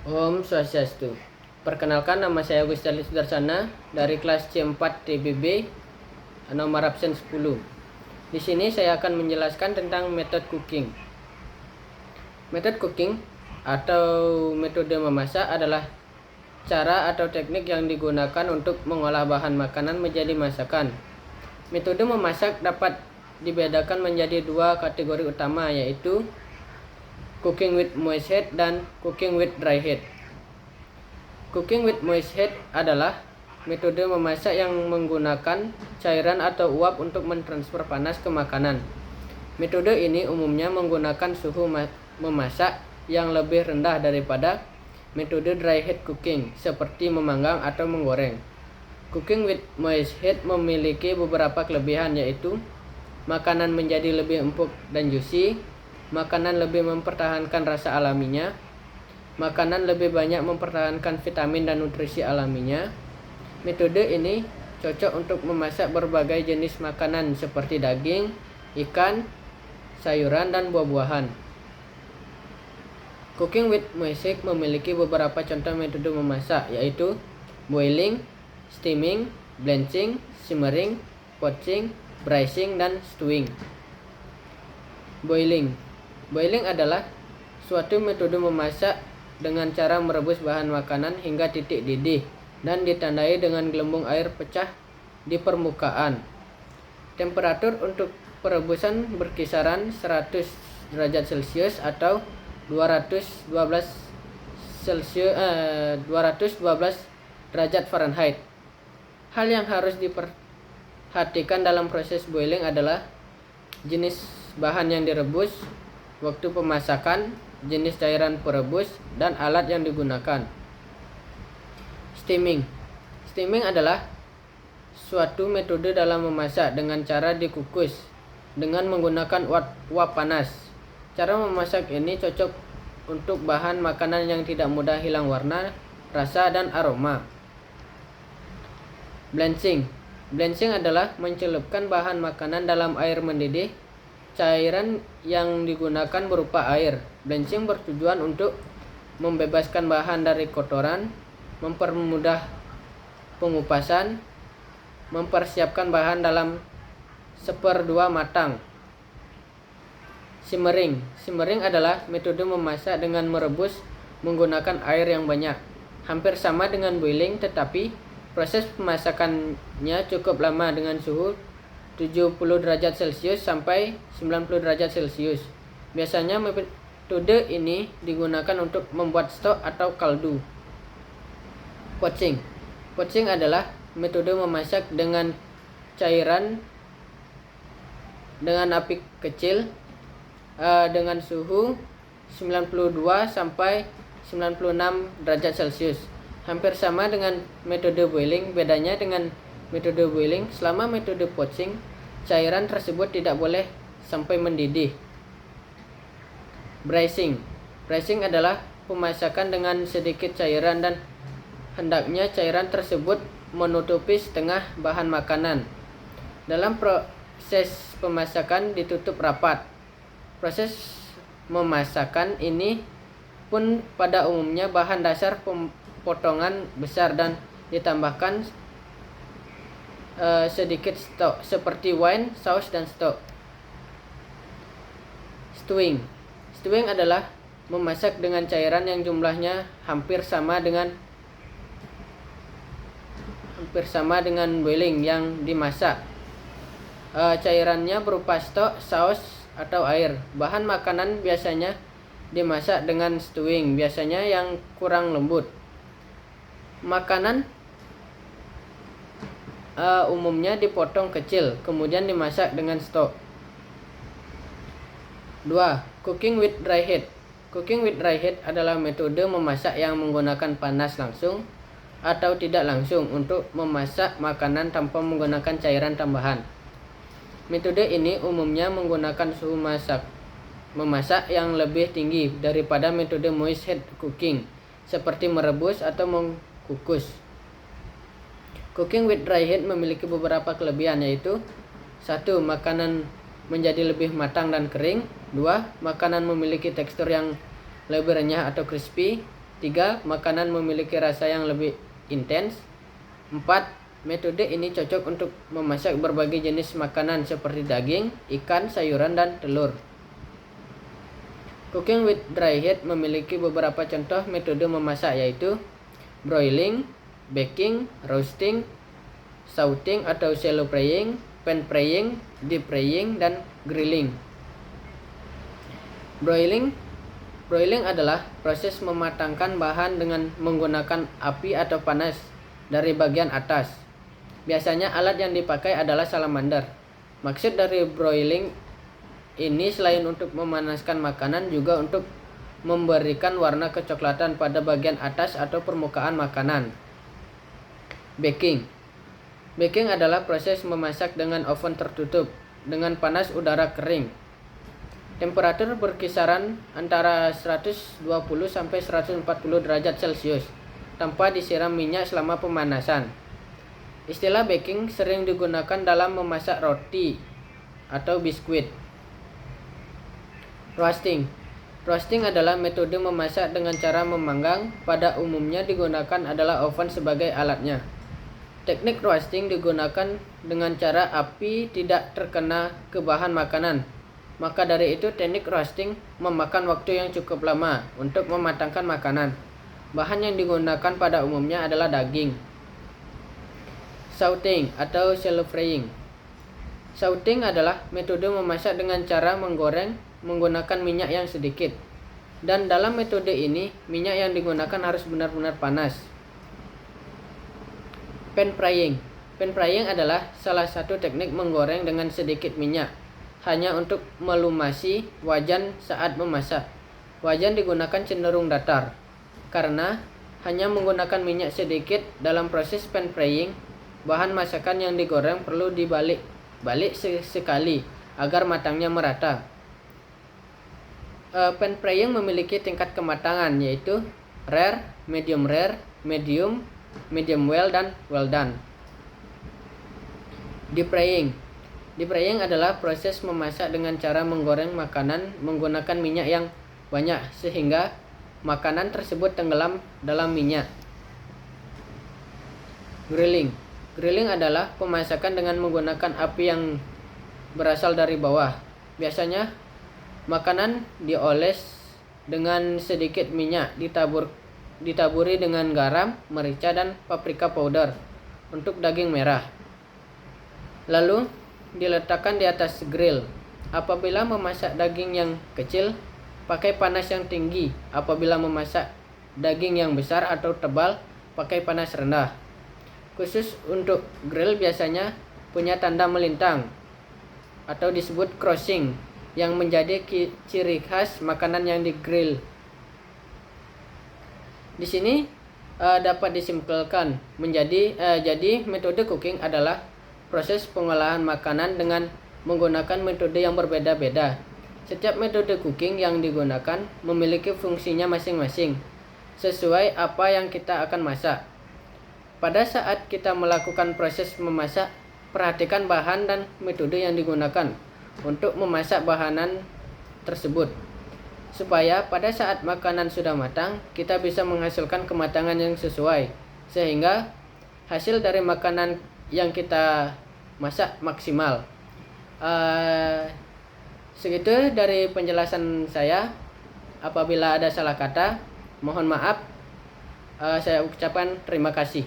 Om Swastiastu. Perkenalkan, nama saya Gustiali Sudarsana dari kelas C4 TBB nomor absen 10. Di sini saya akan menjelaskan tentang metode cooking. Metode cooking atau metode memasak adalah cara atau teknik yang digunakan untuk mengolah bahan makanan menjadi masakan. Metode memasak dapat dibedakan menjadi dua kategori utama, yaitu cooking with moist head dan cooking with dry head. Cooking with moist head adalah metode memasak yang menggunakan cairan atau uap untuk mentransfer panas ke makanan. Metode ini umumnya menggunakan suhu memasak yang lebih rendah daripada metode dry head cooking, seperti memanggang atau menggoreng. Cooking with moist head memiliki beberapa kelebihan, yaitu makanan menjadi lebih empuk dan juicy, makanan lebih mempertahankan rasa alaminya, makanan lebih banyak mempertahankan vitamin dan nutrisi alaminya. Metode ini cocok untuk memasak berbagai jenis makanan seperti daging, ikan, sayuran, dan buah-buahan. Cooking with moist head memiliki beberapa contoh metode memasak, yaitu boiling, steaming, blanching, simmering, poaching, braising, dan stewing. Boiling adalah suatu metode memasak dengan cara merebus bahan makanan hingga titik didih dan ditandai dengan gelembung air pecah di permukaan. Temperatur untuk perebusan berkisaran 100 derajat Celcius atau 212 derajat Fahrenheit. Hal yang harus diperhatikan dalam proses boiling adalah jenis bahan yang direbus, waktu pemasakan, jenis cairan perebus, dan alat yang digunakan. Steaming adalah suatu metode dalam memasak dengan cara dikukus dengan menggunakan uap panas. Cara memasak ini cocok untuk bahan makanan yang tidak mudah hilang warna, rasa, dan aroma. Blanching adalah mencelupkan bahan makanan dalam air mendidih. Cairan yang digunakan berupa air. Blanching bertujuan untuk membebaskan bahan dari kotoran, mempermudah pengupasan, mempersiapkan bahan dalam 1/2 matang. Simmering adalah metode memasak dengan merebus menggunakan air yang banyak. Hampir sama dengan boiling, tetapi proses pemasakannya cukup lama dengan suhu 70 derajat Celcius sampai 90 derajat Celcius. Biasanya metode ini digunakan untuk membuat stok atau kaldu. Poaching adalah metode memasak dengan cairan dengan api kecil dengan suhu 92 sampai 96 derajat Celcius. Hampir sama dengan metode boiling. Bedanya dengan metode boiling, selama metode poaching, cairan tersebut tidak boleh sampai mendidih. Braising adalah pemasakan dengan sedikit cairan dan hendaknya cairan tersebut menutupi setengah bahan makanan. Dalam proses pemasakan ditutup rapat. Proses memasakan ini pun pada umumnya bahan dasar potongan besar dan ditambahkan sedikit stok seperti wine, saus, dan stok. Stewing adalah memasak dengan cairan yang jumlahnya hampir sama dengan boiling yang dimasak. Cairannya berupa stok, saus, atau air. Bahan makanan biasanya dimasak dengan stewing, biasanya yang kurang lembut. Makanan umumnya dipotong kecil, kemudian dimasak dengan stok. 2. Cooking with dry head. Cooking with dry head adalah metode memasak yang menggunakan panas langsung atau tidak langsung untuk memasak makanan tanpa menggunakan cairan tambahan. Metode ini umumnya menggunakan suhu memasak yang lebih tinggi daripada metode moist head cooking, seperti merebus atau mengukus. Cooking with dry head memiliki beberapa kelebihan, yaitu 1. Makanan menjadi lebih matang dan kering. 2. Makanan memiliki tekstur yang lebih renyah atau crispy. 3. Makanan memiliki rasa yang lebih intens. 4. Metode ini cocok untuk memasak berbagai jenis makanan seperti daging, ikan, sayuran, dan telur. Cooking with dry heat memiliki beberapa contoh metode memasak, yaitu broiling, baking, roasting, sauteing atau shallow frying, pan frying, deep frying, dan grilling. Broiling adalah proses mematangkan bahan dengan menggunakan api atau panas dari bagian atas. Biasanya alat yang dipakai adalah salamander. Maksud dari broiling ini selain untuk memanaskan makanan juga untuk memberikan warna kecoklatan pada bagian atas atau permukaan makanan. Baking adalah proses memasak dengan oven tertutup dengan panas udara kering. Temperatur berkisaran antara 120 sampai 140 derajat Celcius tanpa disiram minyak selama pemanasan. Istilah baking sering digunakan dalam memasak roti atau biskuit. Roasting adalah metode memasak dengan cara memanggang. Pada umumnya digunakan adalah oven sebagai alatnya. Teknik roasting digunakan dengan cara api tidak terkena ke bahan makanan. Maka dari itu teknik roasting memakan waktu yang cukup lama untuk mematangkan makanan. Bahan yang digunakan pada umumnya adalah daging. Sauteing atau shallow frying. Sauteing adalah metode memasak dengan cara menggoreng menggunakan minyak yang sedikit. Dan dalam metode ini, minyak yang digunakan harus benar-benar panas. Pan frying. Pan frying adalah salah satu teknik menggoreng dengan sedikit minyak, hanya untuk melumasi wajan saat memasak. Wajan digunakan cenderung datar. Karena hanya menggunakan minyak sedikit dalam proses pan frying, bahan masakan yang digoreng perlu dibalik sekali agar matangnya merata. Pan frying memiliki tingkat kematangan, yaitu rare, medium, medium well, dan well done. Deep frying adalah proses memasak dengan cara menggoreng makanan menggunakan minyak yang banyak sehingga makanan tersebut tenggelam dalam minyak. Grilling adalah pemasakan dengan menggunakan api yang berasal dari bawah. Biasanya makanan dioles dengan sedikit minyak, ditaburi dengan garam, merica, dan paprika powder untuk daging merah. Lalu diletakkan di atas grill. Apabila memasak daging yang kecil, pakai panas yang tinggi. Apabila memasak daging yang besar atau tebal, pakai panas rendah. Khusus untuk grill biasanya punya tanda melintang atau disebut crossing yang menjadi ciri khas makanan yang digrill. Di sini dapat disimpulkan jadi metode cooking adalah proses pengolahan makanan dengan menggunakan metode yang berbeda-beda. Setiap metode cooking yang digunakan memiliki fungsinya masing-masing sesuai apa yang kita akan masak. Pada saat kita melakukan proses memasak, perhatikan bahan dan metode yang digunakan untuk memasak bahanan tersebut, supaya pada saat makanan sudah matang, kita bisa menghasilkan kematangan yang sesuai, sehingga hasil dari makanan yang kita masak maksimal. Segitu dari penjelasan saya. Apabila ada salah kata, mohon maaf. Saya ucapkan terima kasih.